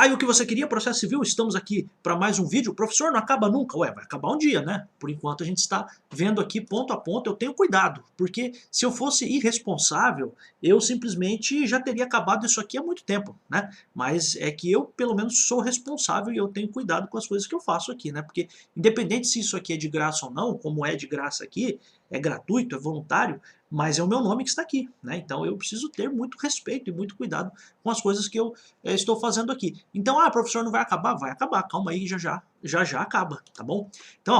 Tá aí o que você queria, processo civil, estamos aqui para mais um vídeo. Professor, não acaba nunca? Ué, vai acabar um dia, né? Por enquanto a gente está vendo aqui ponto a ponto, eu tenho cuidado, porque se eu fosse irresponsável, eu simplesmente já teria acabado isso aqui há muito tempo, né? Mas é que eu, pelo menos, sou responsável e eu tenho cuidado com as coisas que eu faço aqui, né? Porque independente se isso aqui é de graça ou não, como é de graça aqui, é gratuito, é voluntário, mas é o meu nome que está aqui, né? Então eu preciso ter muito respeito e muito cuidado com as coisas que eu estou fazendo aqui. Então, professor, não vai acabar? Vai acabar, calma aí, já acaba, tá bom? Então,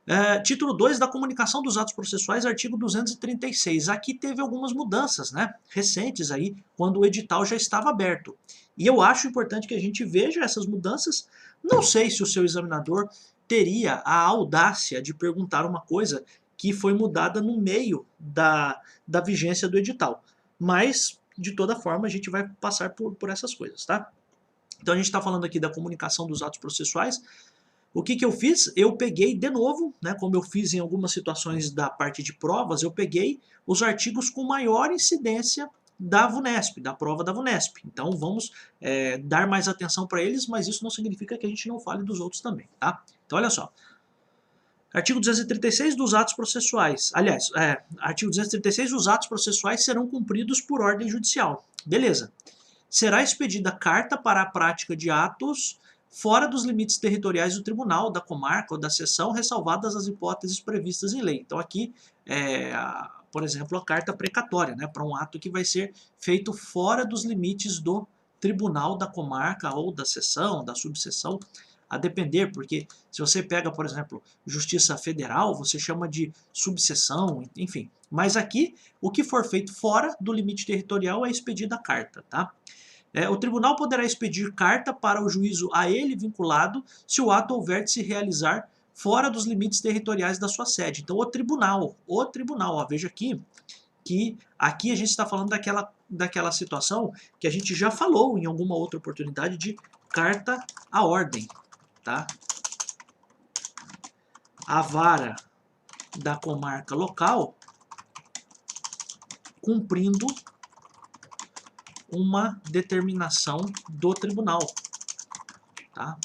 ó, título 2 da comunicação dos atos processuais, artigo 236. Aqui teve algumas mudanças, né, recentes aí, quando o edital já estava aberto. E eu acho importante que a gente veja essas mudanças. Não sei se o seu examinador teria a audácia de perguntar uma coisa que foi mudada no meio da vigência do edital. Mas, de toda forma, a gente vai passar por essas coisas, tá? Então a gente está falando aqui da comunicação dos atos processuais. O que, que eu fiz? Eu peguei de novo, né, como eu fiz em algumas situações da parte de provas, eu peguei os artigos com maior incidência da VUNESP, da prova da VUNESP. Então vamos dar mais atenção para eles, mas isso não significa que a gente não fale dos outros também, tá? Então olha só. Artigo 236 dos atos processuais. Aliás, artigo 236, os atos processuais serão cumpridos por ordem judicial. Beleza. Será expedida carta para a prática de atos fora dos limites territoriais do tribunal, da comarca ou da seção, ressalvadas as hipóteses previstas em lei. Então aqui, por exemplo, a carta precatória, né, para um ato que vai ser feito fora dos limites do tribunal, da comarca ou da seção, da subseção, a depender, porque se você pega, por exemplo, Justiça Federal, você chama de subseção, enfim. Mas aqui, o que for feito fora do limite territorial é expedida a carta, tá? O tribunal poderá expedir carta para o juízo a ele vinculado se o ato houver de se realizar fora dos limites territoriais da sua sede. Então, o tribunal, ó, veja aqui, que aqui a gente está falando daquela situação que a gente já falou em alguma outra oportunidade de carta à ordem, tá? A vara da comarca local cumprindo uma determinação do tribunal, tá?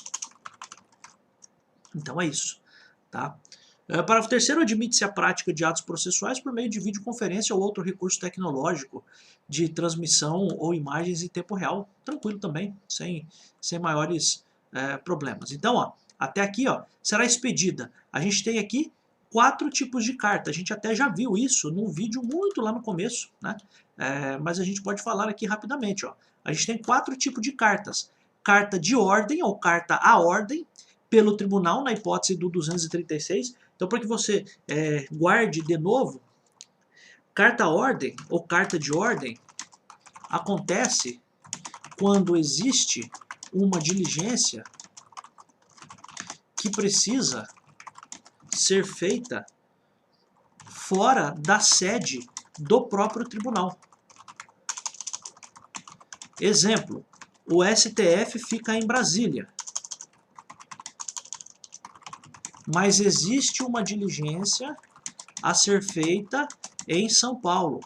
Então é isso, tá? Parágrafo 3º, admite-se a prática de atos processuais por meio de videoconferência ou outro recurso tecnológico de transmissão ou imagens em tempo real. Tranquilo também, sem maiores problemas. Então, ó, até aqui, ó, será expedida. A gente tem aqui 4 tipos de carta. A gente até já viu isso num vídeo muito lá no começo, né? Mas a gente pode falar aqui rapidamente, ó. A gente tem 4 tipos de cartas. Carta de ordem ou carta à ordem pelo tribunal, na hipótese do 236. Então, para que você guarde de novo, carta à ordem ou carta de ordem acontece quando existe uma diligência que precisa ser feita fora da sede do próprio tribunal. Exemplo, o STF fica em Brasília, mas existe uma diligência a ser feita em São Paulo.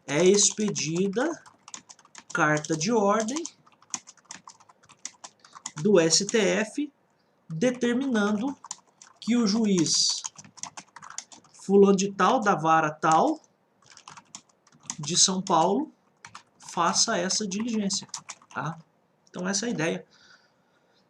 É expedida carta de ordem do STF determinando que o juiz fulano de tal, da vara tal, de São Paulo, faça essa diligência, tá? Então essa é a ideia.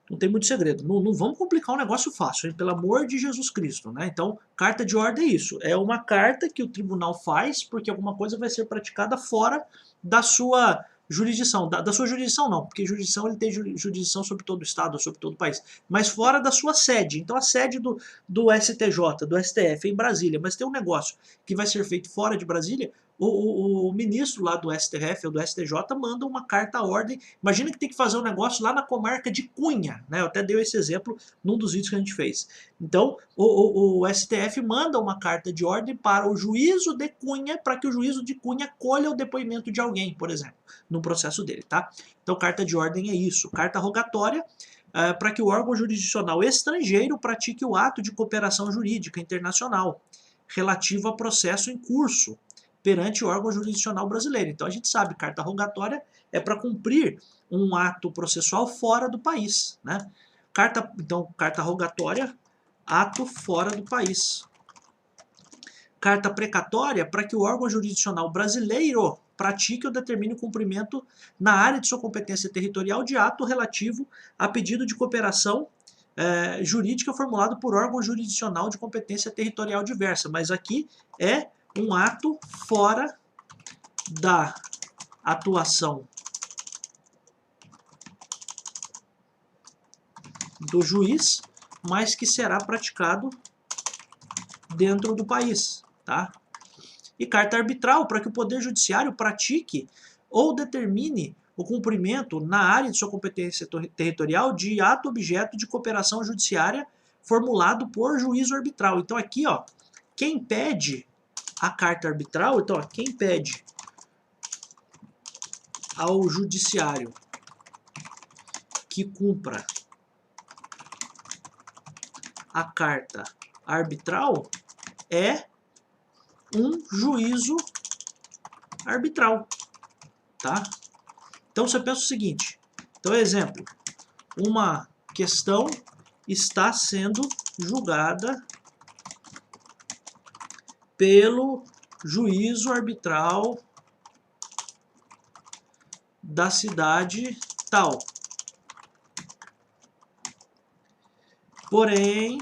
Não tem muito segredo. Não vamos complicar um negócio fácil, hein? Pelo amor de Jesus Cristo, né? Então, carta de ordem é isso. É uma carta que o tribunal faz porque alguma coisa vai ser praticada fora da sua jurisdição. Da sua jurisdição não, porque jurisdição ele tem jurisdição sobre todo o estado, sobre todo o país. Mas fora da sua sede. Então a sede do STJ, do STF é em Brasília, mas tem um negócio que vai ser feito fora de Brasília, o ministro lá do STF ou do STJ manda uma carta à ordem. Imagina que tem que fazer um negócio lá na comarca de Cunha, né? Eu até dei esse exemplo num dos vídeos que a gente fez. Então, o STF manda uma carta de ordem para o juízo de Cunha, para que o juízo de Cunha colha o depoimento de alguém, por exemplo, no processo dele, tá? Então, carta de ordem é isso. Carta rogatória, para que o órgão jurisdicional estrangeiro pratique o ato de cooperação jurídica internacional relativo a processo em curso perante o órgão jurisdicional brasileiro. Então a gente sabe, carta rogatória é para cumprir um ato processual fora do país, né? Então, carta rogatória, ato fora do país. Carta precatória para que o órgão jurisdicional brasileiro pratique ou determine o cumprimento na área de sua competência territorial de ato relativo a pedido de cooperação jurídica formulado por órgão jurisdicional de competência territorial diversa. Mas aqui é um ato fora da atuação do juiz, mas que será praticado dentro do país, tá? E carta arbitral para que o Poder Judiciário pratique ou determine o cumprimento na área de sua competência territorial de ato objeto de cooperação judiciária formulado por juízo arbitral. Então aqui, ó, quem pede a carta arbitral, então, ó, quem pede ao judiciário que cumpra a carta arbitral é um juízo arbitral, tá? Então você pensa o seguinte, então exemplo, uma questão está sendo julgada pelo juízo arbitral da cidade tal. Porém,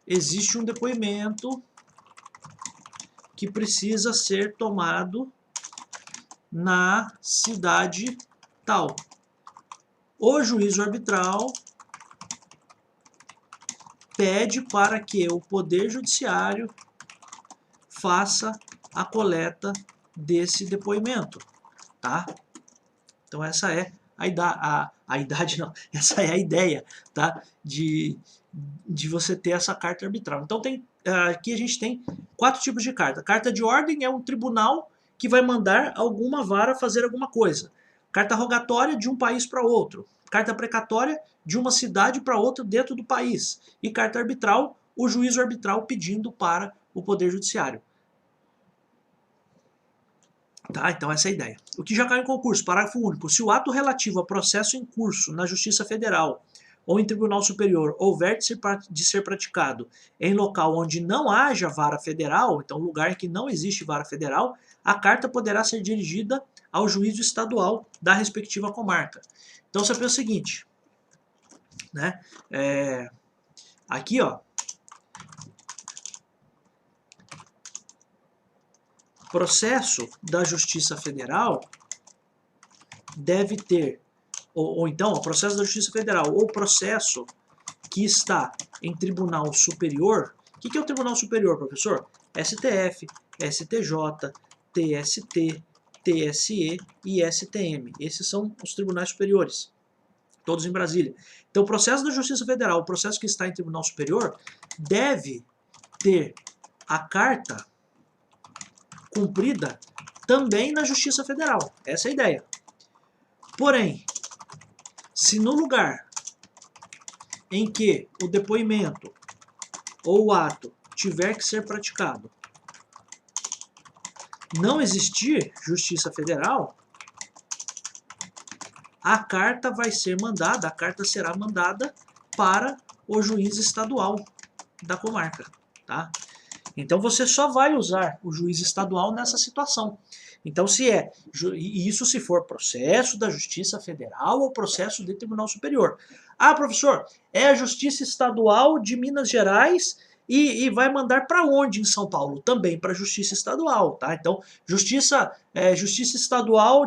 existe um depoimento que precisa ser tomado na cidade tal. O juízo arbitral pede para que o Poder Judiciário faça a coleta desse depoimento, tá? Então essa é essa é a ideia, tá? De você ter essa carta arbitral. Então aqui a gente tem 4 tipos de carta. Carta de ordem é um tribunal que vai mandar alguma vara fazer alguma coisa. Carta rogatória de um país para outro. Carta precatória de uma cidade para outra dentro do país. E carta arbitral, o juízo arbitral pedindo para o Poder Judiciário. Tá? Então essa é a ideia. O que já caiu em concurso, parágrafo único. Se o ato relativo a processo em curso na Justiça Federal ou em Tribunal Superior houver de ser praticado em local onde não haja vara federal, então lugar em que não existe vara federal, a carta poderá ser dirigida ao juízo estadual da respectiva comarca. Então você pensa o seguinte, né? Aqui, ó, processo da Justiça Federal deve ter, ou então, o processo da Justiça Federal, ou processo que está em Tribunal Superior. O que é o Tribunal Superior, professor? STF, STJ, TST, TSE e STM. Esses são os tribunais superiores, todos em Brasília. Então, o processo da Justiça Federal, o processo que está em Tribunal Superior, deve ter a carta cumprida também na Justiça Federal. Essa é a ideia. Porém, se no lugar em que o depoimento ou o ato tiver que ser praticado não existir Justiça Federal, a carta vai ser mandada, a carta será mandada para o juiz estadual da comarca, tá? Então você só vai usar o juiz estadual nessa situação. Então e isso se for processo da Justiça Federal ou processo de Tribunal Superior. Ah, professor, é a Justiça Estadual de Minas Gerais e vai mandar para onde em São Paulo? Também para a Justiça Estadual, tá? Então, Justiça Estadual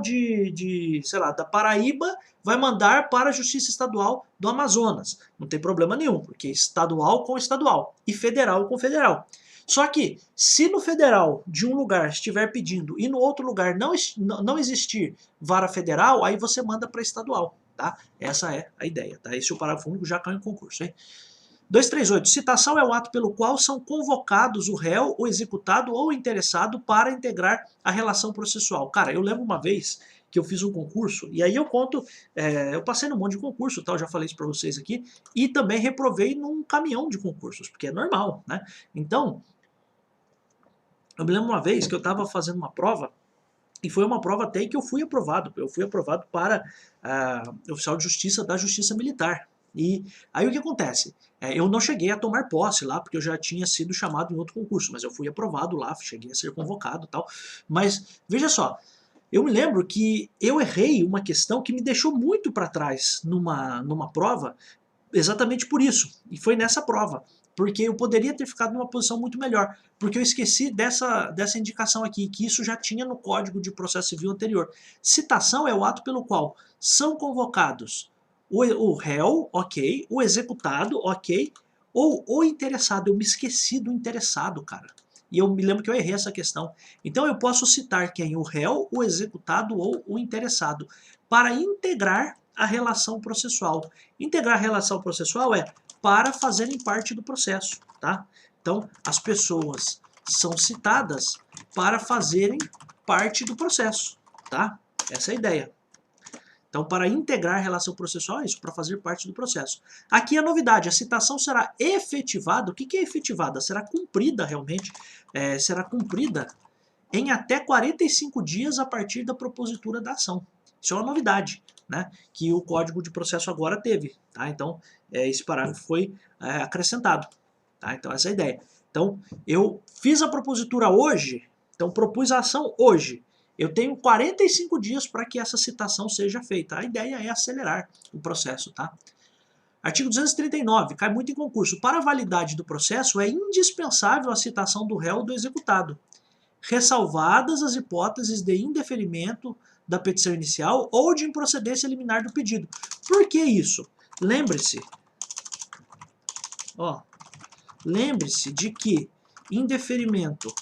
sei lá, da Paraíba vai mandar para a Justiça Estadual do Amazonas. Não tem problema nenhum, porque estadual com estadual e federal com federal. Só que, se no federal de um lugar estiver pedindo e no outro lugar não existir vara federal, aí você manda para estadual, tá? Essa é a ideia, tá? Esse é o parágrafo único, já caiu em concurso, hein? 238. Citação é o ato pelo qual são convocados o réu, o executado ou o interessado para integrar a relação processual. Cara, eu lembro uma vez que eu fiz um concurso, e aí eu conto, eu passei num monte de concurso, já falei isso para vocês aqui, e também reprovei num caminhão de concursos, porque é normal, né? Então, Eu me lembro uma vez que eu estava fazendo uma prova, e foi uma prova até que eu fui aprovado. Eu fui aprovado para oficial de justiça da Justiça Militar. E aí o que acontece? Eu não cheguei a tomar posse lá, porque eu já tinha sido chamado em outro concurso, mas eu fui aprovado lá, cheguei a ser convocado e tal. Mas veja só, eu me lembro que eu errei uma questão que me deixou muito para trás numa prova, exatamente por isso. E foi nessa prova. Porque eu poderia ter ficado numa posição muito melhor. Porque eu esqueci dessa indicação aqui, que isso já tinha no Código de Processo Civil anterior. Citação é o ato pelo qual são convocados o réu, ok, o executado, ok, ou o interessado. Eu me esqueci do interessado, cara. E eu me lembro que eu errei essa questão. Então eu posso citar quem? O réu, o executado ou o interessado, para integrar a relação processual. Integrar a relação processual é para fazerem parte do processo, tá? Então, as pessoas são citadas para fazerem parte do processo, tá? Essa é a ideia. Então, para integrar a relação processual é isso, para fazer parte do processo. Aqui a novidade, a citação será efetivada. O que é efetivada? Será cumprida realmente, será cumprida em até 45 dias a partir da propositura da ação. Isso é uma novidade, né, que o Código de Processo agora teve. Tá? Então, esse parágrafo foi acrescentado. Tá? Então, essa é a ideia. Então, eu fiz a propositura hoje, então propus a ação hoje. Eu tenho 45 dias para que essa citação seja feita. A ideia é acelerar o processo. Tá? Artigo 239, cai muito em concurso. Para a validade do processo, é indispensável a citação do réu ou do executado, ressalvadas as hipóteses de indeferimento da petição inicial ou de improcedência liminar do pedido. Por que isso? Lembre-se, lembre-se de que indeferimento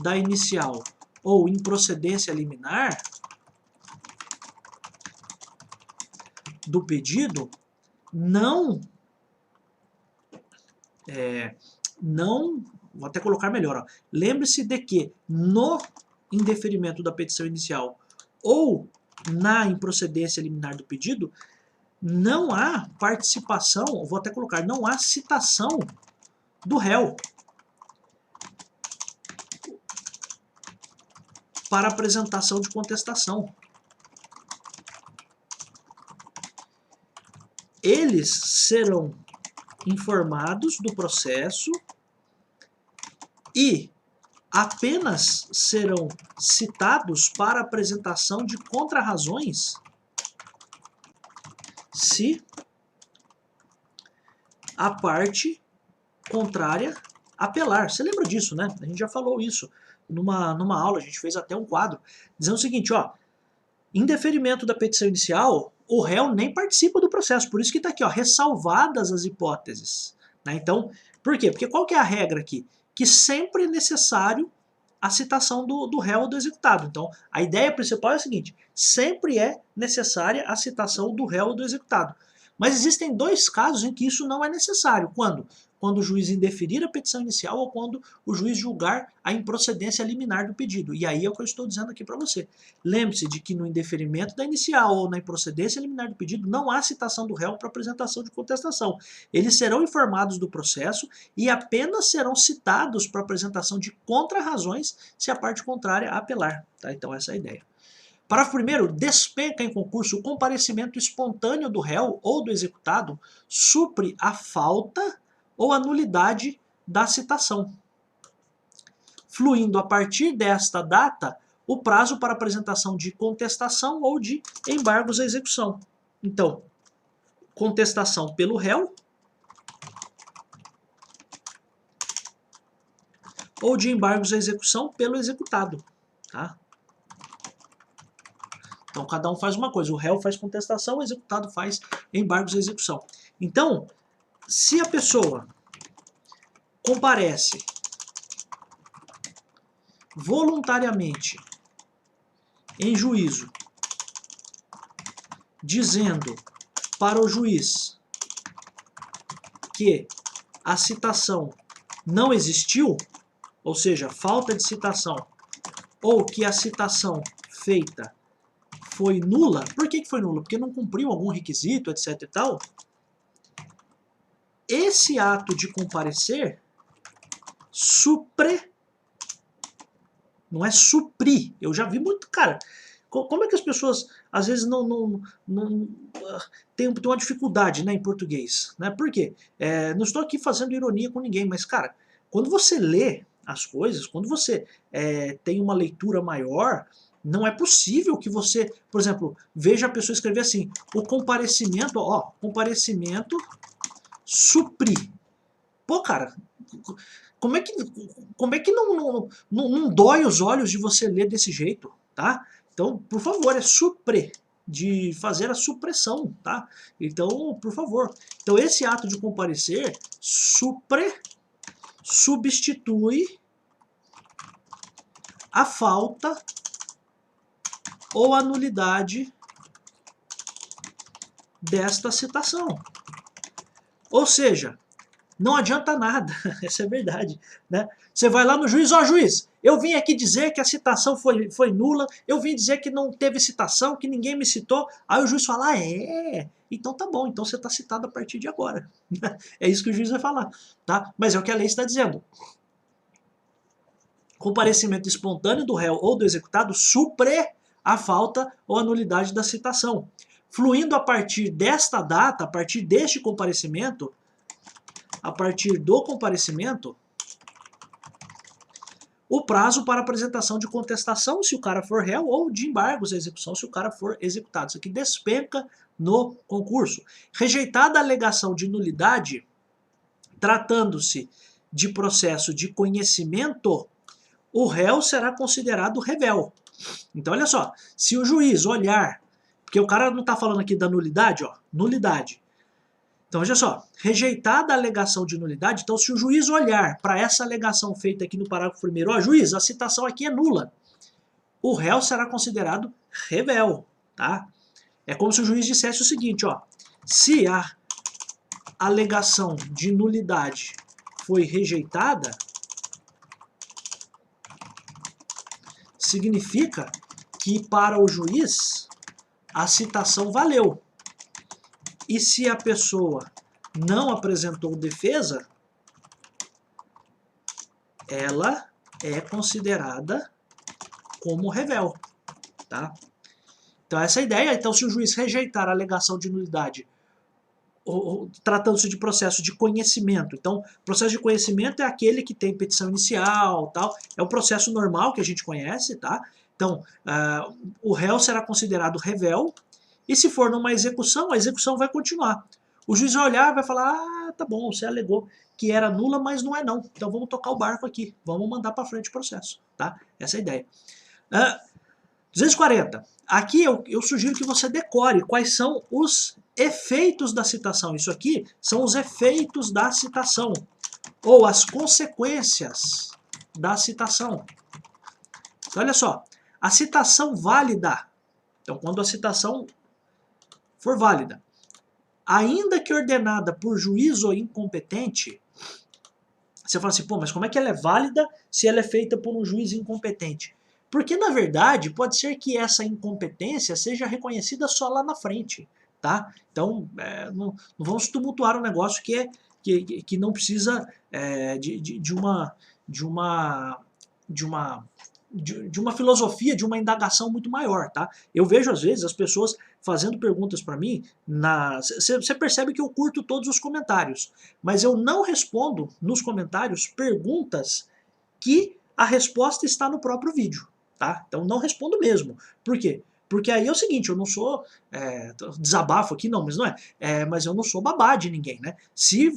da inicial ou improcedência liminar do pedido não, vou até colocar melhor, lembre-se de que no indeferimento da petição inicial ou na improcedência liminar do pedido, não há participação, vou até colocar, não há citação do réu para apresentação de contestação. Eles serão informados do processo e apenas serão citados para apresentação de contrarrazões se a parte contrária apelar. Você lembra disso, né? A gente já falou isso numa aula, a gente fez até um quadro, dizendo o seguinte, em deferimento da petição inicial, o réu nem participa do processo, por isso que está aqui, ressalvadas as hipóteses. Né? Então, por quê? Porque qual que é a regra aqui? Que sempre é necessário a citação do réu ou do executado. Então, a ideia principal é a seguinte, sempre é necessária a citação do réu ou do executado. Mas existem dois casos em que isso não é necessário. Quando? Quando o juiz indeferir a petição inicial ou quando o juiz julgar a improcedência liminar do pedido. E aí é o que eu estou dizendo aqui para você. Lembre-se de que no indeferimento da inicial ou na improcedência liminar do pedido não há citação do réu para apresentação de contestação. Eles serão informados do processo e apenas serão citados para apresentação de contrarrazões se a parte contrária apelar. Tá? Então essa é a ideia. Parágrafo 1º, despenca em concurso o comparecimento espontâneo do réu ou do executado, supre a falta ou a nulidade da citação, fluindo a partir desta data o prazo para apresentação de contestação ou de embargos à execução. Então, contestação pelo réu ou de embargos à execução pelo executado. Tá? Então, cada um faz uma coisa. O réu faz contestação, o executado faz embargos à execução. Então, se a pessoa comparece voluntariamente em juízo, dizendo para o juiz que a citação não existiu, ou seja, falta de citação, ou que a citação feita foi nula. Por que foi nula? Porque não cumpriu algum requisito, etc e tal. Esse ato de comparecer supre, não é suprir. Eu já vi muito, cara, como é que as pessoas às vezes tem uma dificuldade, né, em português, né? Por quê? Não estou aqui fazendo ironia com ninguém, mas, cara, quando você lê as coisas, quando você tem uma leitura maior, não é possível que você, por exemplo, veja a pessoa escrever assim, o comparecimento, ó, comparecimento suprir. Pô, cara, como é que não dói os olhos de você ler desse jeito, tá? Então, por favor, é supre, de fazer a supressão, tá? Então, por favor. Então, esse ato de comparecer, supre, substitui a falta ou a nulidade desta citação. Ou seja, não adianta nada, essa é a verdade, né? Você vai lá no juiz, ó juiz, eu vim aqui dizer que a citação foi nula, eu vim dizer que não teve citação, que ninguém me citou, aí o juiz fala, então tá bom, então você está citado a partir de agora. É isso que o juiz vai falar, tá? Mas é o que a lei está dizendo. Comparecimento espontâneo do réu ou do executado supre a falta ou a nulidade da citação. Fluindo a partir desta data, a partir deste comparecimento, a partir do comparecimento, o prazo para apresentação de contestação, se o cara for réu, ou de embargos à execução, se o cara for executado. Isso aqui despenca no concurso. Rejeitada a alegação de nulidade, tratando-se de processo de conhecimento, o réu será considerado revel. Então, olha só, se o juiz olhar, porque o cara não está falando aqui da nulidade, ó, nulidade. Então, veja só, rejeitada a alegação de nulidade, então se o juiz olhar para essa alegação feita aqui no parágrafo 1º, ó, juiz, a citação aqui é nula, o réu será considerado revel, tá? É como se o juiz dissesse o seguinte, ó, se a alegação de nulidade foi rejeitada, significa que para o juiz a citação valeu. E se a pessoa não apresentou defesa, ela é considerada como revel, tá? Então essa é a ideia. Então se o juiz rejeitar a alegação de nulidade, tratando-se de processo de conhecimento, então processo de conhecimento é aquele que tem petição inicial, tal, é o processo normal que a gente conhece, tá? Então o réu será considerado revel, e se for numa execução, a execução vai continuar. O juiz vai olhar e vai falar, tá bom, você alegou que era nula, mas não é não. Então vamos tocar o barco aqui, vamos mandar para frente o processo, tá? Essa é a ideia. 240. Aqui eu sugiro que você decore quais são os efeitos da citação. Isso aqui são os efeitos da citação, ou as consequências da citação. Então, olha só, a citação válida, então quando a citação for válida, ainda que ordenada por juiz ou incompetente, você fala assim, pô, mas como é que ela é válida se ela é feita por um juiz incompetente? Porque, na verdade, pode ser que essa incompetência seja reconhecida só lá na frente, tá? Então, não vamos tumultuar um negócio que não precisa de uma filosofia, de uma indagação muito maior, tá? Eu vejo, às vezes, as pessoas fazendo perguntas para mim, você percebe que eu curto todos os comentários, mas eu não respondo nos comentários perguntas que a resposta está no próprio vídeo, tá? Então não respondo mesmo. Por quê? Porque aí é o seguinte, eu não sou, desabafo aqui não, mas não mas eu não sou babá de ninguém, né? Se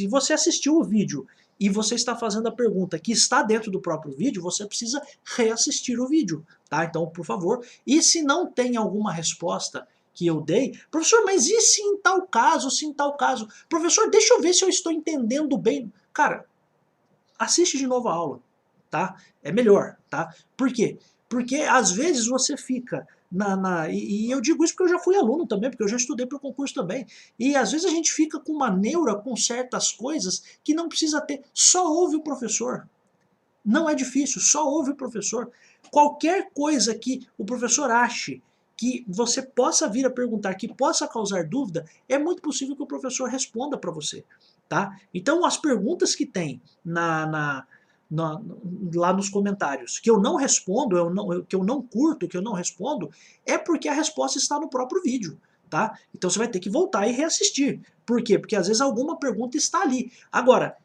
você assistiu o vídeo e você está fazendo a pergunta que está dentro do próprio vídeo, você precisa reassistir o vídeo, tá? Então, por favor, e se não tem alguma resposta que eu dei, professor, mas e se em tal caso, professor, deixa eu ver se eu estou entendendo bem. Cara, assiste de novo a aula, tá? É melhor, tá? Por quê? Porque às vezes você fica e eu digo isso porque eu já fui aluno também, porque eu já estudei para o concurso também, e às vezes a gente fica com uma neura com certas coisas que não precisa ter, só ouve o professor. Não é difícil, só ouve o professor. Qualquer coisa que o professor ache que você possa vir a perguntar, que possa causar dúvida, é muito possível que o professor responda para você. tá? Então as perguntas que tem lá nos comentários que eu não respondo, que eu não curto, que eu não respondo, é porque a resposta está no próprio vídeo, tá? Então você vai ter que voltar e reassistir. Por quê? Porque às vezes alguma pergunta está ali. Agora,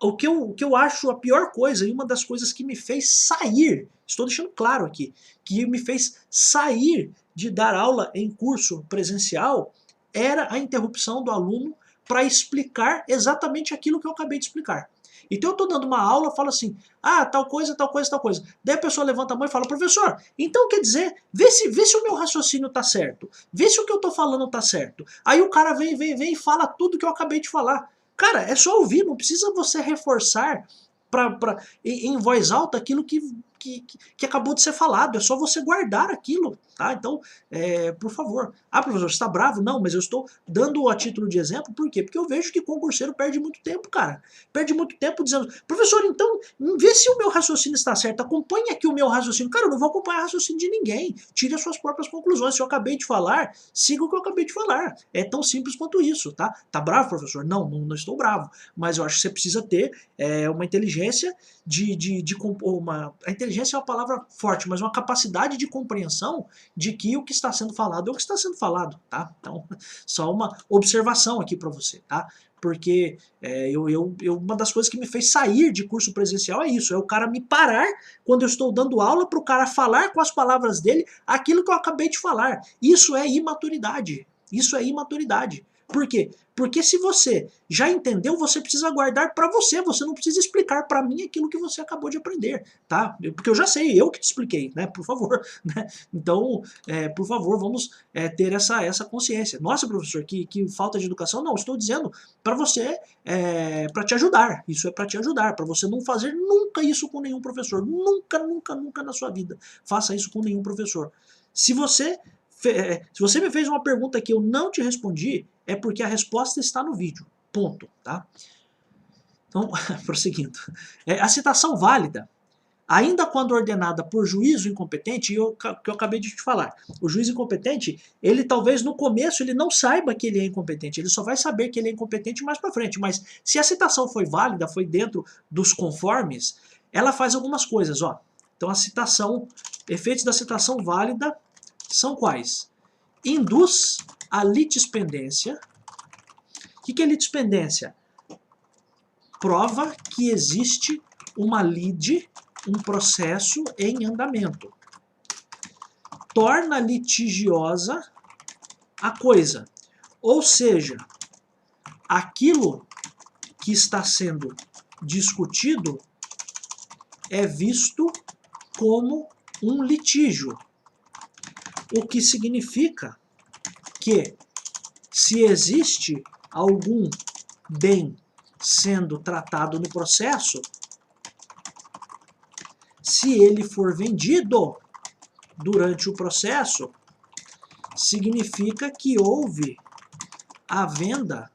o que eu acho a pior coisa, e uma das coisas que me fez sair, estou deixando claro aqui, que me fez sair de dar aula em curso presencial, era a interrupção do aluno para explicar exatamente aquilo que eu acabei de explicar. Então eu estou dando uma aula, falo assim, ah, tal coisa, tal coisa, tal coisa. Daí a pessoa levanta a mão e fala, professor, então quer dizer, vê se o meu raciocínio está certo, vê se o que eu estou falando está certo. Aí o cara vem e fala tudo que eu acabei de falar. Cara, é só ouvir, não precisa você reforçar em voz alta aquilo que acabou de ser falado, é só você guardar aquilo, tá? Então, por favor. Ah, professor, você está bravo? Não, mas eu estou dando a título de exemplo, por quê? Porque eu vejo que concurseiro perde muito tempo, cara. Perde muito tempo dizendo, professor, então, vê se o meu raciocínio está certo, acompanhe aqui o meu raciocínio. Cara, eu não vou acompanhar o raciocínio de ninguém, tire as suas próprias conclusões. Se eu acabei de falar, siga o que eu acabei de falar. É tão simples quanto isso, tá? Tá bravo, professor? Não estou bravo, mas eu acho que você precisa ter uma inteligência a inteligência é uma palavra forte, mas uma capacidade de compreensão de que o que está sendo falado é o que está sendo falado, tá? Então, só uma observação aqui para você, tá? Porque uma das coisas que me fez sair de curso presencial é isso, é o cara me parar quando eu estou dando aula para o cara falar com as palavras dele aquilo que eu acabei de falar. Isso é imaturidade. Isso é imaturidade. Por quê? Porque se você já entendeu, você precisa guardar para você, você não precisa explicar para mim aquilo que você acabou de aprender, tá? Porque eu já sei, eu que te expliquei, né? Por favor, né? Então, por favor, vamos ter essa consciência. Nossa, professor, que falta de educação. Não, estou dizendo para você, para te ajudar. Isso é para te ajudar, para você não fazer nunca isso com nenhum professor. Nunca, nunca, nunca na sua vida faça isso com nenhum professor. Se você me fez uma pergunta que eu não te respondi, é porque a resposta está no vídeo. Ponto, tá? Então, prosseguindo. A citação válida, ainda quando ordenada por juízo incompetente, que eu acabei de te falar, o juiz incompetente, ele talvez no começo ele não saiba que ele é incompetente, ele só vai saber que ele é incompetente mais para frente, mas se a citação foi válida, foi dentro dos conformes, ela faz algumas coisas, ó. Então a citação, efeitos da citação válida são quais? Induz a litispendência. O que é litispendência? Prova que existe uma lide, um processo em andamento. Torna litigiosa a coisa. Ou seja, aquilo que está sendo discutido é visto como um litígio. O que significa que se existe algum bem sendo tratado no processo, se ele for vendido durante o processo, significa que houve a venda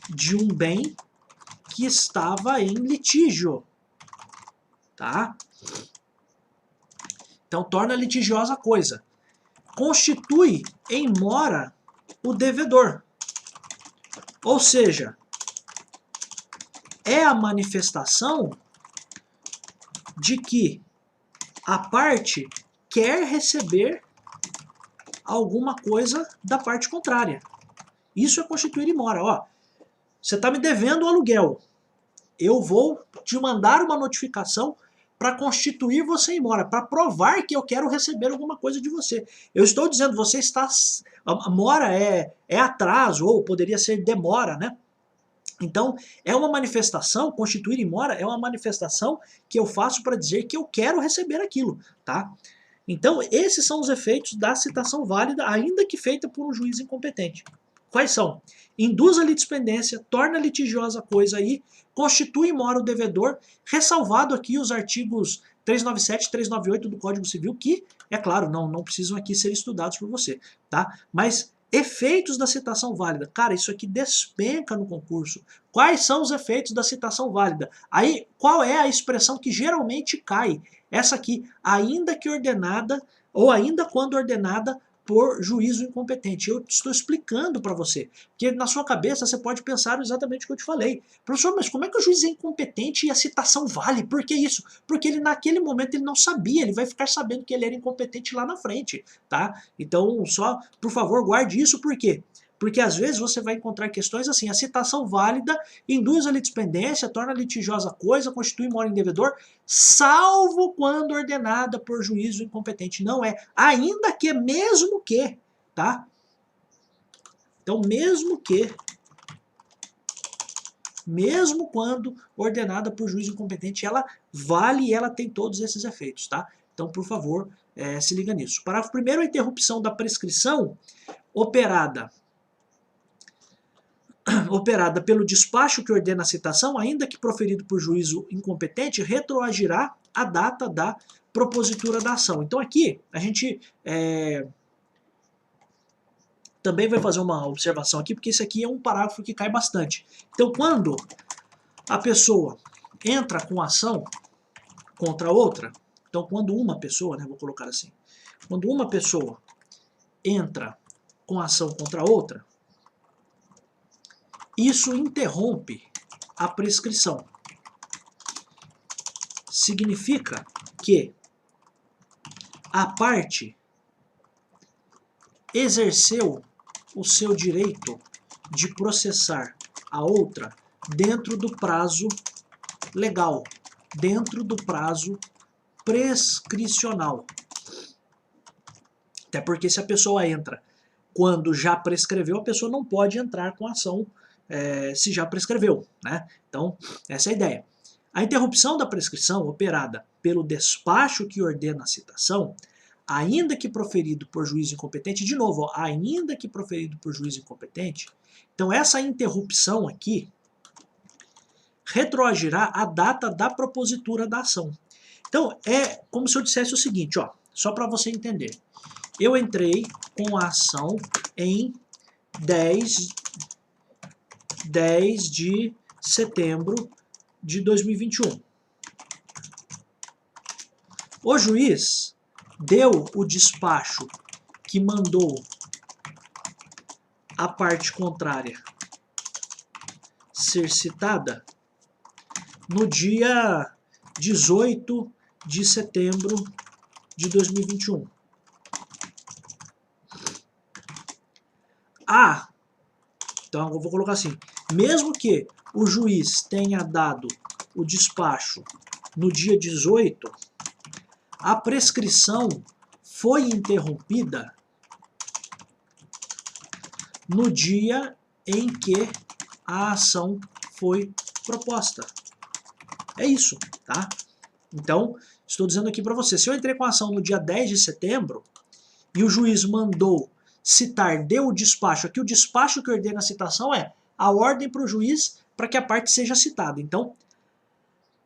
de um bem que estava em litígio, tá? Então torna litigiosa a coisa. Constitui em mora o devedor. Ou seja, é a manifestação de que a parte quer receber alguma coisa da parte contrária. Isso é constituir em mora. Ó, você está me devendo o aluguel. Eu vou te mandar uma notificação para constituir você em mora, para provar que eu quero receber alguma coisa de você. Eu estou dizendo, você está... A mora é atraso, ou poderia ser demora, né? Então, é uma manifestação, constituir em mora é uma manifestação que eu faço para dizer que eu quero receber aquilo, tá? Então, esses são os efeitos da citação válida, ainda que feita por um juiz incompetente. Quais são? Induz a litispendência, torna litigiosa a coisa aí, constitui em mora o devedor, ressalvado aqui os artigos 397 e 398 do Código Civil, que, é claro, não precisam aqui ser estudados por você, tá? Mas efeitos da citação válida. Cara, isso aqui despenca no concurso. Quais são os efeitos da citação válida? Aí, qual é a expressão que geralmente cai? Essa aqui, ainda que ordenada, ou ainda quando ordenada por juízo incompetente. Eu estou explicando para você, porque na sua cabeça você pode pensar exatamente o que eu te falei. Professor, mas como é que o juiz é incompetente e a citação vale? Por que isso? Porque ele naquele momento ele não sabia, ele vai ficar sabendo que ele era incompetente lá na frente, tá? Então, só, por favor, guarde isso, por quê? Porque às vezes você vai encontrar questões assim, a citação válida induz a litispendência, torna litigiosa a coisa, constitui mora em devedor, salvo quando ordenada por juízo incompetente. Não é, ainda que, mesmo que, tá? Então, mesmo quando ordenada por juízo incompetente, ela vale e ela tem todos esses efeitos, tá? Então, por favor, se liga nisso. Parágrafo 1º, a interrupção da prescrição operada pelo despacho que ordena a citação, ainda que proferido por juízo incompetente, retroagirá a data da propositura da ação. Então aqui a gente também vai fazer uma observação aqui, porque esse aqui é um parágrafo que cai bastante. Então quando a pessoa entra com ação contra outra, então quando uma pessoa, vou colocar assim, quando uma pessoa entra com ação contra outra, isso interrompe a prescrição. Significa que a parte exerceu o seu direito de processar a outra dentro do prazo legal, dentro do prazo prescricional. Até porque se a pessoa entra quando já prescreveu, a pessoa não pode entrar com ação se já prescreveu, né? Então, essa é a ideia. A interrupção da prescrição operada pelo despacho que ordena a citação, ainda que proferido por juízo incompetente, de novo, ainda que proferido por juízo incompetente, então essa interrupção aqui retroagirá a data da propositura da ação. Então, é como se eu dissesse o seguinte, só para você entender. Eu entrei com a ação em 10 de setembro de 2021. O juiz deu o despacho que mandou a parte contrária ser citada no dia 18 de setembro de 2021. Então eu vou colocar assim, mesmo que o juiz tenha dado o despacho no dia 18, a prescrição foi interrompida no dia em que a ação foi proposta. É isso, tá? Então, estou dizendo aqui para você, se eu entrei com a ação no dia 10 de setembro e o juiz mandou citar, deu o despacho, aqui o despacho que ordena a citação é a ordem para o juiz para que a parte seja citada. Então,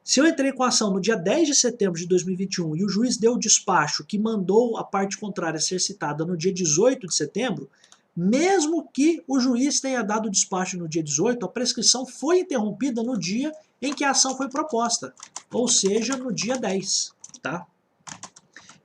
se eu entrei com a ação no dia 10 de setembro de 2021 e o juiz deu o despacho que mandou a parte contrária ser citada no dia 18 de setembro, mesmo que o juiz tenha dado o despacho no dia 18, a prescrição foi interrompida no dia em que a ação foi proposta, ou seja, no dia 10, tá?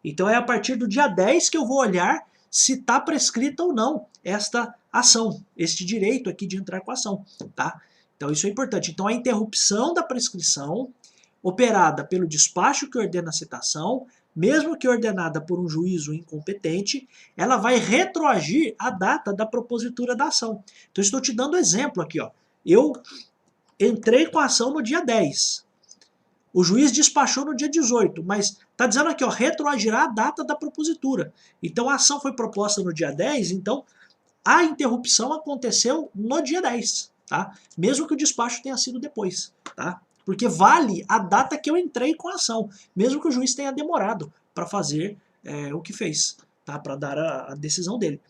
Então é a partir do dia 10 que eu vou olhar se está prescrita ou não esta ação, este direito aqui de entrar com a ação, tá? Então isso é importante. Então a interrupção da prescrição operada pelo despacho que ordena a citação, mesmo que ordenada por um juízo incompetente, ela vai retroagir a data da propositura da ação. Então estou te dando exemplo aqui, eu entrei com a ação no dia 10. O juiz despachou no dia 18, mas está dizendo aqui, retroagirá a data da propositura. Então a ação foi proposta no dia 10, então a interrupção aconteceu no dia 10, tá? Mesmo que o despacho tenha sido depois, tá? Porque vale a data que eu entrei com a ação, mesmo que o juiz tenha demorado para fazer o que fez, tá? Para dar a decisão dele.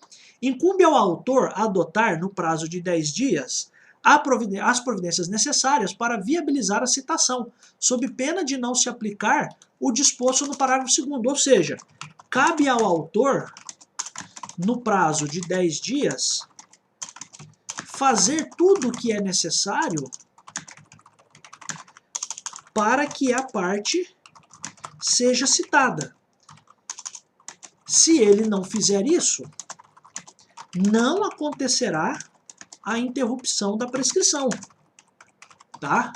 Incumbe ao autor adotar, no prazo de 10 dias, as providências necessárias para viabilizar a citação, sob pena de não se aplicar o disposto no parágrafo 2º, ou seja, cabe ao autor, no prazo de 10 dias, fazer tudo o que é necessário para que a parte seja citada. Se ele não fizer isso, não acontecerá a interrupção da prescrição, tá?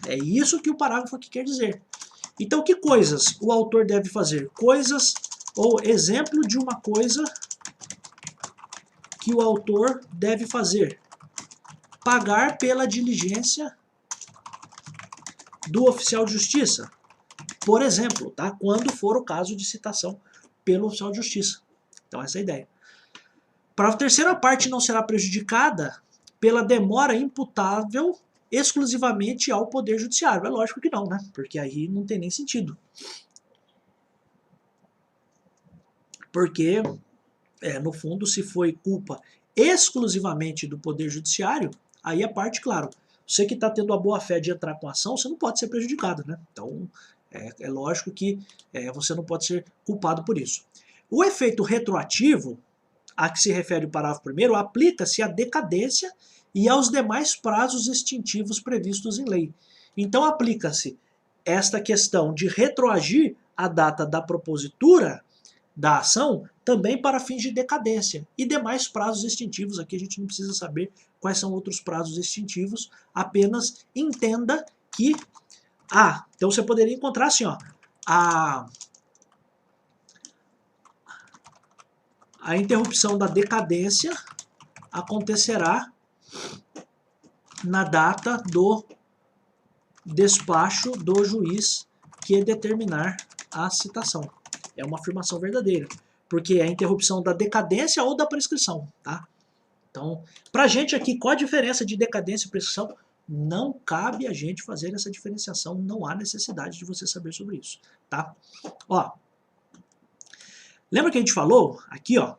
É isso que o parágrafo aqui quer dizer. Então, que coisas o autor deve fazer? Coisas, ou exemplo de uma coisa que o autor deve fazer. Pagar pela diligência do oficial de justiça. Por exemplo, tá? Quando for o caso de citação pelo oficial de justiça. Então, essa é a ideia. Parágrafo terceiro, a parte não será prejudicada pela demora imputável exclusivamente ao Poder Judiciário. É lógico que não, né? Porque aí não tem nem sentido. Porque, no fundo, se foi culpa exclusivamente do Poder Judiciário, aí a parte, claro, você que está tendo a boa-fé de entrar com a ação, você não pode ser prejudicado, né? Então, é lógico que você não pode ser culpado por isso. O efeito retroativo, a que se refere o parágrafo primeiro, aplica-se à decadência e aos demais prazos extintivos previstos em lei. Então, aplica-se esta questão de retroagir a data da propositura da ação também para fins de decadência e demais prazos extintivos. Aqui a gente não precisa saber quais são outros prazos extintivos, apenas entenda que então você poderia encontrar assim, ó, a interrupção da decadência acontecerá na data do despacho do juiz que determinar a citação. É uma afirmação verdadeira, porque é a interrupção da decadência ou da prescrição, tá? Então, pra gente aqui, qual a diferença de decadência e prescrição? Não cabe a gente fazer essa diferenciação, não há necessidade de você saber sobre isso, tá? Ó, lembra que a gente falou aqui, ó?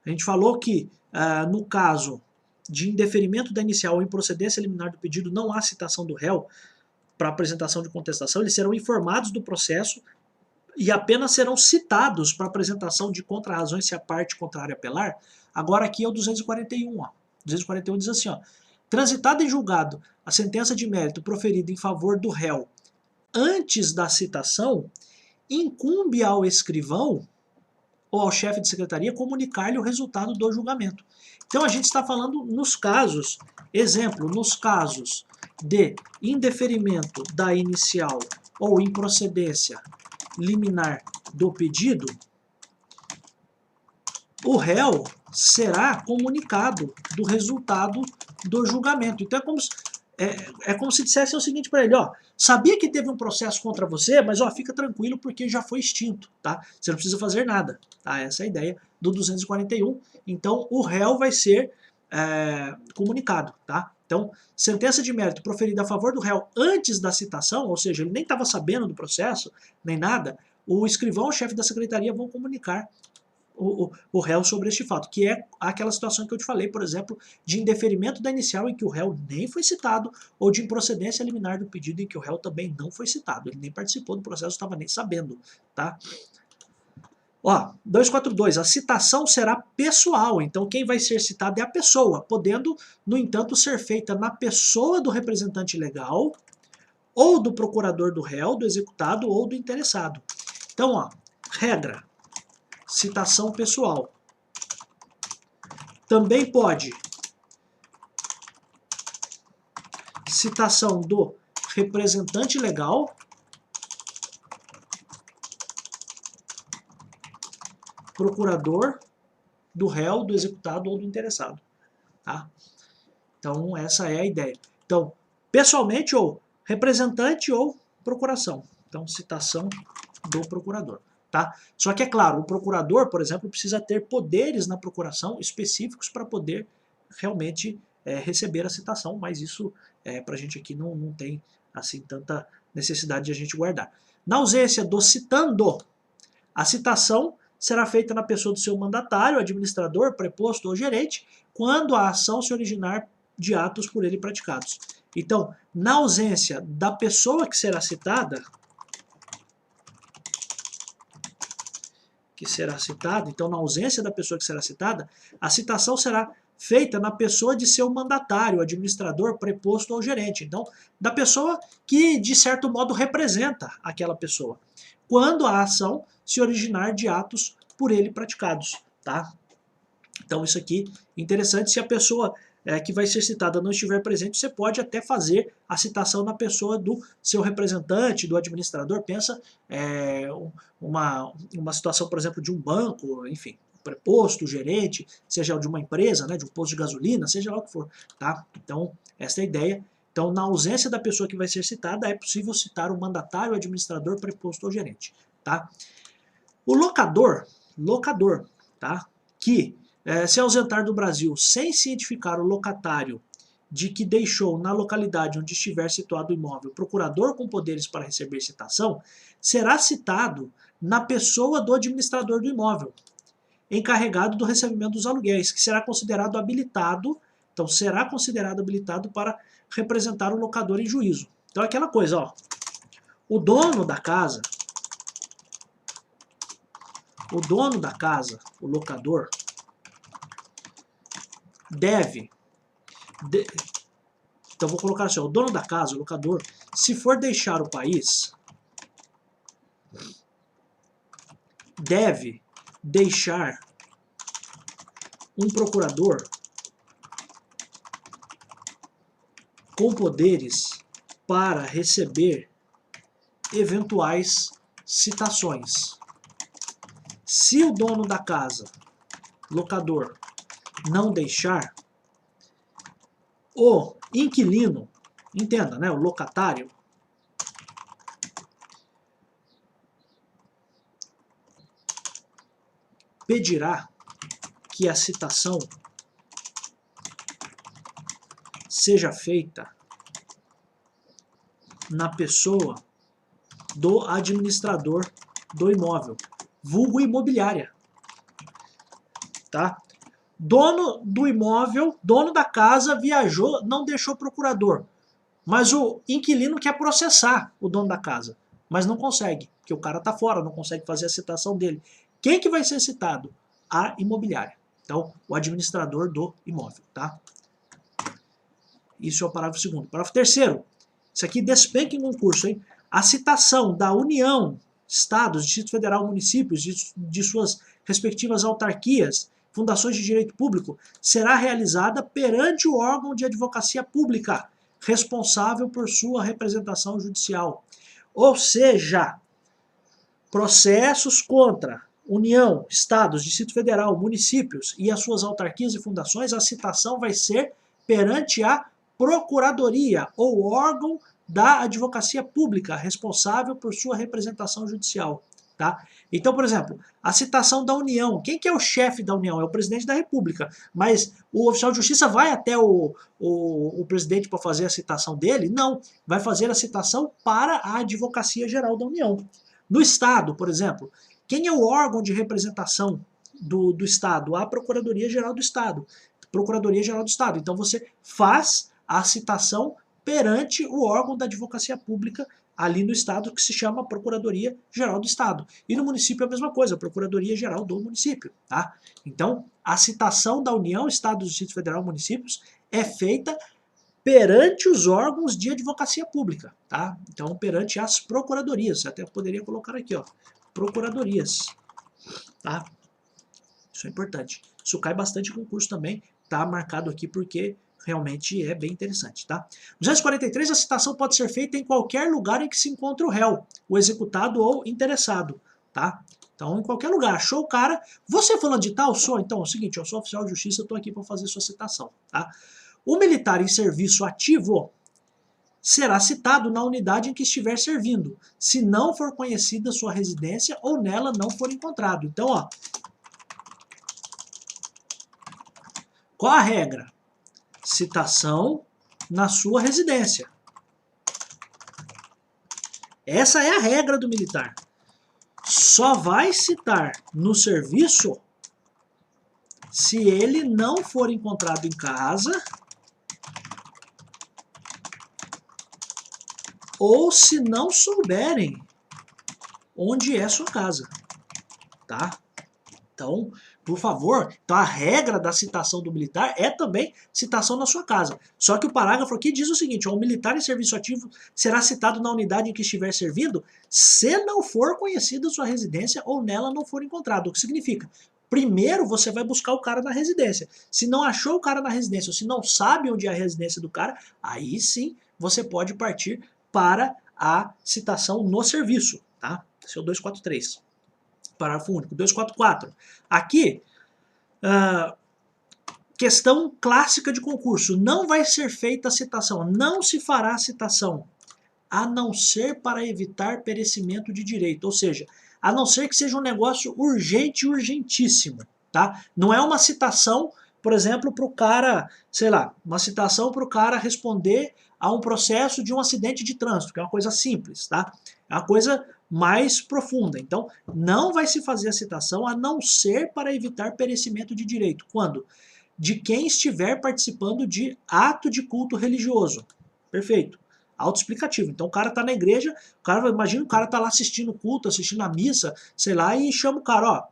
A gente falou que no caso de indeferimento da inicial ou improcedência liminar do pedido, não há citação do réu para apresentação de contestação, eles serão informados do processo e apenas serão citados para apresentação de contrarrazões se a parte contrária apelar. Agora aqui é o 241, ó. 241 diz assim, ó, transitada em julgado a sentença de mérito proferida em favor do réu antes da citação, incumbe ao escrivão ou ao chefe de secretaria comunicar-lhe o resultado do julgamento. Então a gente está falando nos casos, exemplo, nos casos de indeferimento da inicial ou improcedência liminar do pedido, o réu será comunicado do resultado do julgamento. Então é como se dissesse o seguinte para ele, ó, sabia que teve um processo contra você, mas ó, fica tranquilo porque já foi extinto, tá? Você não precisa fazer nada, tá? Essa é a ideia do 241. Então o réu vai ser comunicado, tá? Então, sentença de mérito proferida a favor do réu antes da citação, ou seja, ele nem estava sabendo do processo, nem nada, o escrivão, o chefe da secretaria vão comunicar o réu sobre este fato, que é aquela situação que eu te falei, por exemplo, de indeferimento da inicial em que o réu nem foi citado, ou de improcedência liminar do pedido em que o réu também não foi citado, ele nem participou do processo, estava nem sabendo, tá? Ó, 242, a citação será pessoal, então quem vai ser citado é a pessoa, podendo, no entanto, ser feita na pessoa do representante legal, ou do procurador do réu, do executado ou do interessado. Então, ó, regra, citação pessoal. Também pode citação do representante legal, procurador do réu, do executado ou do interessado. Tá? Então, essa é a ideia. Então, pessoalmente ou representante ou procuração. Então, citação do procurador. Tá? Só que é claro, o procurador, por exemplo, precisa ter poderes na procuração específicos para poder realmente receber a citação, mas isso para a gente aqui não tem assim tanta necessidade de a gente guardar. Na ausência do citando, a citação será feita na pessoa do seu mandatário, administrador, preposto ou gerente, quando a ação se originar de atos por ele praticados. Então, na ausência da pessoa que será citada, então na ausência da pessoa que será citada, a citação será feita na pessoa de seu mandatário, administrador, preposto ou gerente. Então, da pessoa que, de certo modo, representa aquela pessoa, quando a ação se originar de atos por ele praticados, tá? Então isso aqui é interessante. Se a pessoa que vai ser citada não estiver presente, você pode até fazer a citação na pessoa do seu representante, do administrador. Pensa uma situação, por exemplo, de um banco, enfim, preposto, gerente, seja de uma empresa, né, de um posto de gasolina, seja lá o que for, tá? Então essa é a ideia. Então, na ausência da pessoa que vai ser citada, é possível citar o mandatário, o administrador, preposto ou gerente, tá? O locador, tá? Que se ausentar do Brasil sem cientificar o locatário de que deixou na localidade onde estiver situado o imóvel procurador com poderes para receber citação, será citado na pessoa do administrador do imóvel, encarregado do recebimento dos aluguéis, que será considerado habilitado, então será considerado habilitado para representar o locador em juízo. Então é aquela coisa, ó, o dono da casa, o locador, então vou colocar assim, ó, o dono da casa, o locador, se for deixar o país, deve deixar um procurador com poderes para receber eventuais citações. Se o dono da casa, locador, não deixar, o inquilino, entenda, né, o locatário, pedirá que a citação seja feita na pessoa do administrador do imóvel, vulgo imobiliária, tá? Dono do imóvel, dono da casa viajou, não deixou procurador, mas o inquilino quer processar o dono da casa, mas não consegue, porque o cara tá fora, não consegue fazer a citação dele. Quem que vai ser citado? A imobiliária. Então, o administrador do imóvel, tá? Isso é o parágrafo 2º. Parágrafo 3º. Isso aqui despenca em concurso, hein? A citação da União, Estados, Distrito Federal, municípios, de suas respectivas autarquias, fundações de direito público, será realizada perante o órgão de advocacia pública, responsável por sua representação judicial. Ou seja, processos contra União, Estados, Distrito Federal, municípios e as suas autarquias e fundações, a citação vai ser perante a Procuradoria ou órgão da advocacia pública responsável por sua representação judicial. Tá? Então, por exemplo, a citação da União. Quem que é o chefe da União? É o presidente da República. Mas o oficial de justiça vai até o presidente para fazer a citação dele? Não. Vai fazer a citação para a Advocacia Geral da União. No Estado, por exemplo, quem é o órgão de representação do Estado? A Procuradoria Geral do Estado. Procuradoria Geral do Estado. Então você faz a citação perante o órgão da advocacia pública ali no Estado, que se chama Procuradoria Geral do Estado. E no município é a mesma coisa, Procuradoria Geral do município. Tá? Então, a citação da União, Estado, Distrito Federal, municípios, é feita perante os órgãos de advocacia pública. Tá? Então, perante as procuradorias. Você até poderia colocar aqui, ó, procuradorias. Tá? Isso é importante. Isso cai bastante em concurso também. Tá marcado aqui porque realmente é bem interessante, tá? 243, a citação pode ser feita em qualquer lugar em que se encontre o réu, o executado ou interessado, tá? Então, em qualquer lugar. Achou o cara, você falando de tal, sou, então, é o seguinte, eu sou oficial de justiça, eu tô aqui para fazer sua citação, tá? O militar em serviço ativo será citado na unidade em que estiver servindo, se não for conhecida sua residência ou nela não for encontrado. Então, ó, qual a regra? Citação na sua residência. Essa é a regra do militar. Só vai citar no serviço se ele não for encontrado em casa ou se não souberem onde é sua casa, tá? Então, por favor, então a regra da citação do militar é também citação na sua casa. Só que o parágrafo aqui diz o seguinte: ó, o militar em serviço ativo será citado na unidade em que estiver servindo, se não for conhecida sua residência ou nela não for encontrado. O que significa? Primeiro você vai buscar o cara na residência. Se não achou o cara na residência, ou se não sabe onde é a residência do cara, aí sim você pode partir para a citação no serviço, tá? Esse é o 243. Parágrafo único. 244. Aqui, questão clássica de concurso. Não vai ser feita a citação, não se fará citação, a não ser para evitar perecimento de direito. Ou seja, a não ser que seja um negócio urgente, urgentíssimo. Tá? Não é uma citação, por exemplo, para o cara, sei lá, uma citação para o cara responder a um processo de um acidente de trânsito, que é uma coisa simples, tá? É uma coisa mais profunda. Então, não vai se fazer a citação a não ser para evitar perecimento de direito. Quando? De quem estiver participando de ato de culto religioso. Perfeito. Autoexplicativo. Então o cara tá na igreja, imagina o cara tá lá assistindo o culto, assistindo a missa, sei lá, e chama o cara, ó,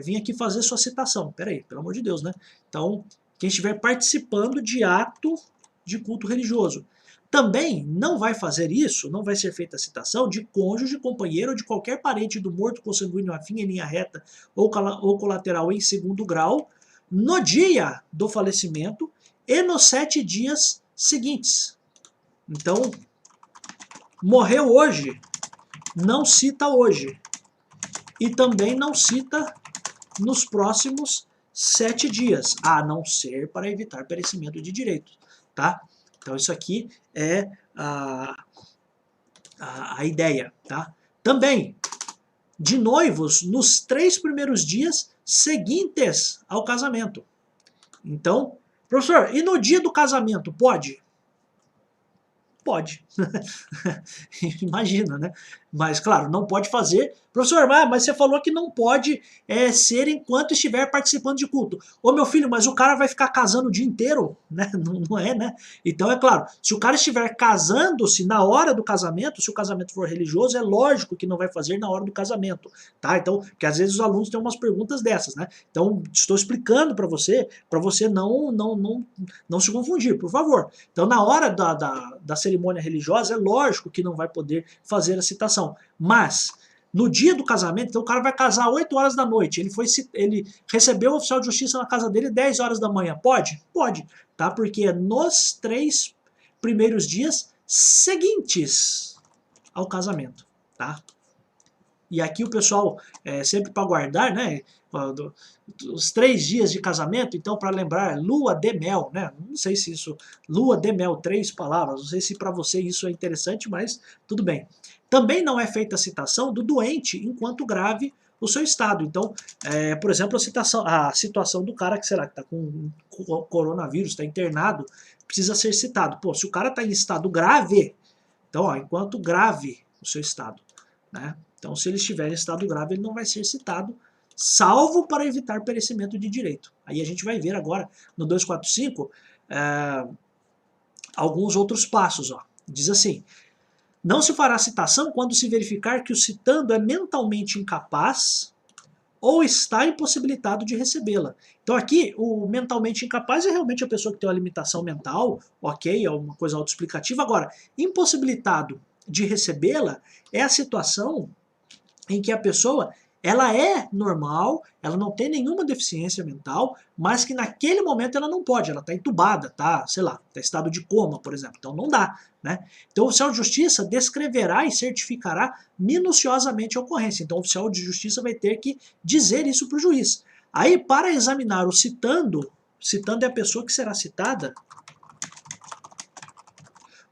vim aqui fazer sua citação. Peraí, pelo amor de Deus, né? Então, quem estiver participando de ato de culto religioso. Também não vai fazer isso, não vai ser feita a citação de cônjuge, companheiro ou de qualquer parente do morto consanguíneo afim em linha reta ou colateral em segundo grau, no dia do falecimento e nos 7 dias seguintes. Então, morreu hoje, não cita hoje. E também não cita nos próximos 7 dias, a não ser para evitar perecimento de direito. Tá? Então isso aqui é a ideia. Tá? Também, de noivos, nos 3 primeiros dias seguintes ao casamento. Então, professor, e no dia do casamento, pode? Pode. Imagina, né? Mas, claro, não pode fazer. Professor, mas você falou que não pode ser enquanto estiver participando de culto. Ô, meu filho, mas o cara vai ficar casando o dia inteiro? Né? Não é, né? Então, é claro, se o cara estiver casando-se na hora do casamento, se o casamento for religioso, é lógico que não vai fazer na hora do casamento. Tá? Então, porque às vezes os alunos têm umas perguntas dessas, né? Então, estou explicando para você não se confundir, por favor. Então, na hora da cerimônia religiosa, é lógico que não vai poder fazer a citação. Mas, no dia do casamento, então o cara vai casar 8 horas da noite, ele recebeu o oficial de justiça na casa dele 10 horas da manhã. Pode? Pode, tá? Porque é nos 3 primeiros dias seguintes ao casamento, tá? E aqui o pessoal, sempre para guardar, né? Os 3 dias de casamento, então para lembrar, lua de mel, né? Não sei se isso, lua de mel, 3 palavras, não sei se para você isso é interessante, mas tudo bem. Também não é feita a citação do doente enquanto grave o seu estado. Então, por exemplo, a situação do cara que será que está com coronavírus, está internado, precisa ser citado. Pô, se o cara está em estado grave, então, ó, enquanto grave o seu estado, né? Então, se ele estiver em estado grave, ele não vai ser citado, salvo para evitar perecimento de direito. Aí a gente vai ver agora, no 245, alguns outros passos. Ó. Diz assim, não se fará citação quando se verificar que o citando é mentalmente incapaz ou está impossibilitado de recebê-la. Então aqui, o mentalmente incapaz é realmente a pessoa que tem uma limitação mental, ok, é uma coisa autoexplicativa. Agora, impossibilitado de recebê-la é a situação em que a pessoa ela é normal, ela não tem nenhuma deficiência mental, mas que naquele momento ela não pode, ela está entubada, tá, sei lá, está em estado de coma, por exemplo, então não dá, né? Então o oficial de justiça descreverá e certificará minuciosamente a ocorrência, então o oficial de justiça vai ter que dizer isso para o juiz. Aí, para examinar o citando é a pessoa que será citada,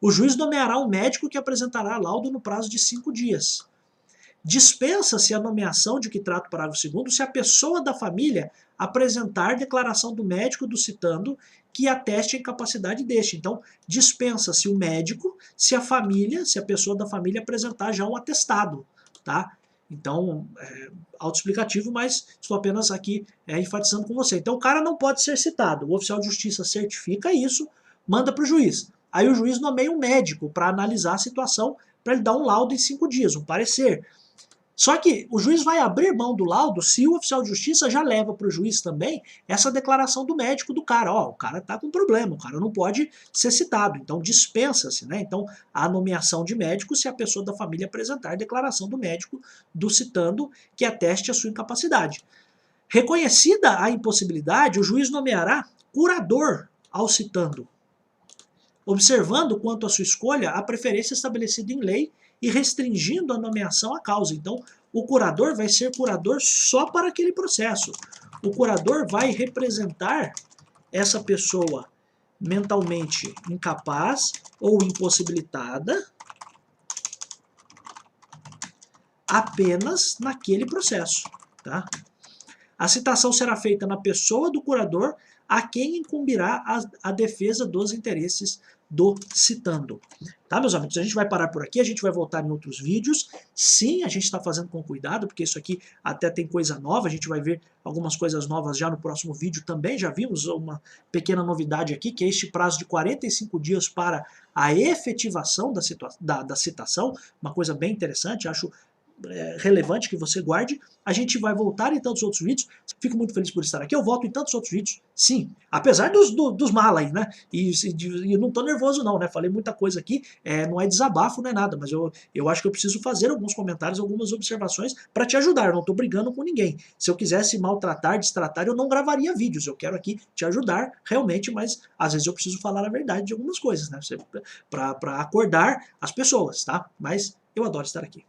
o juiz nomeará um médico que apresentará laudo no prazo de 5 dias. Dispensa-se a nomeação de que trata o parágrafo 2º se a pessoa da família apresentar declaração do médico do citando que ateste a incapacidade deste. Então, dispensa-se o médico se a pessoa da família apresentar já um atestado, tá? Então, autoexplicativo, mas estou apenas aqui enfatizando com você. Então, o cara não pode ser citado. O oficial de justiça certifica isso, manda para o juiz. Aí o juiz nomeia um médico para analisar a situação, para ele dar um laudo em 5 dias, um parecer. Só que o juiz vai abrir mão do laudo se o oficial de justiça já leva para o juiz também essa declaração do médico do cara. Ó, o cara tá com problema, o cara não pode ser citado, então dispensa-se, né? Então, a nomeação de médico se a pessoa da família apresentar declaração do médico do citando que ateste a sua incapacidade. Reconhecida a impossibilidade, o juiz nomeará curador ao citando, observando quanto à sua escolha a preferência estabelecida em lei e restringindo a nomeação à causa. Então, o curador vai ser curador só para aquele processo. O curador vai representar essa pessoa mentalmente incapaz ou impossibilitada apenas naquele processo, tá? A citação será feita na pessoa do curador a quem incumbirá a defesa dos interesses do citando. Tá, meus amigos? A gente vai parar por aqui, a gente vai voltar em outros vídeos. Sim, a gente está fazendo com cuidado, porque isso aqui até tem coisa nova, a gente vai ver algumas coisas novas já no próximo vídeo também. Já vimos uma pequena novidade aqui, que é este prazo de 45 dias para a efetivação da citação, uma coisa bem interessante, acho relevante que você guarde. A gente vai voltar em tantos outros vídeos. Fico muito feliz por estar aqui. Eu volto em tantos outros vídeos, sim. Apesar dos malas aí, né? E não tô nervoso não, né? Falei muita coisa aqui, não é desabafo, não é nada, mas eu acho que eu preciso fazer alguns comentários, algumas observações para te ajudar. Eu não tô brigando com ninguém. Se eu quisesse maltratar, destratar, eu não gravaria vídeos. Eu quero aqui te ajudar realmente, mas às vezes eu preciso falar a verdade de algumas coisas, né? Para acordar as pessoas, tá? Mas eu adoro estar aqui.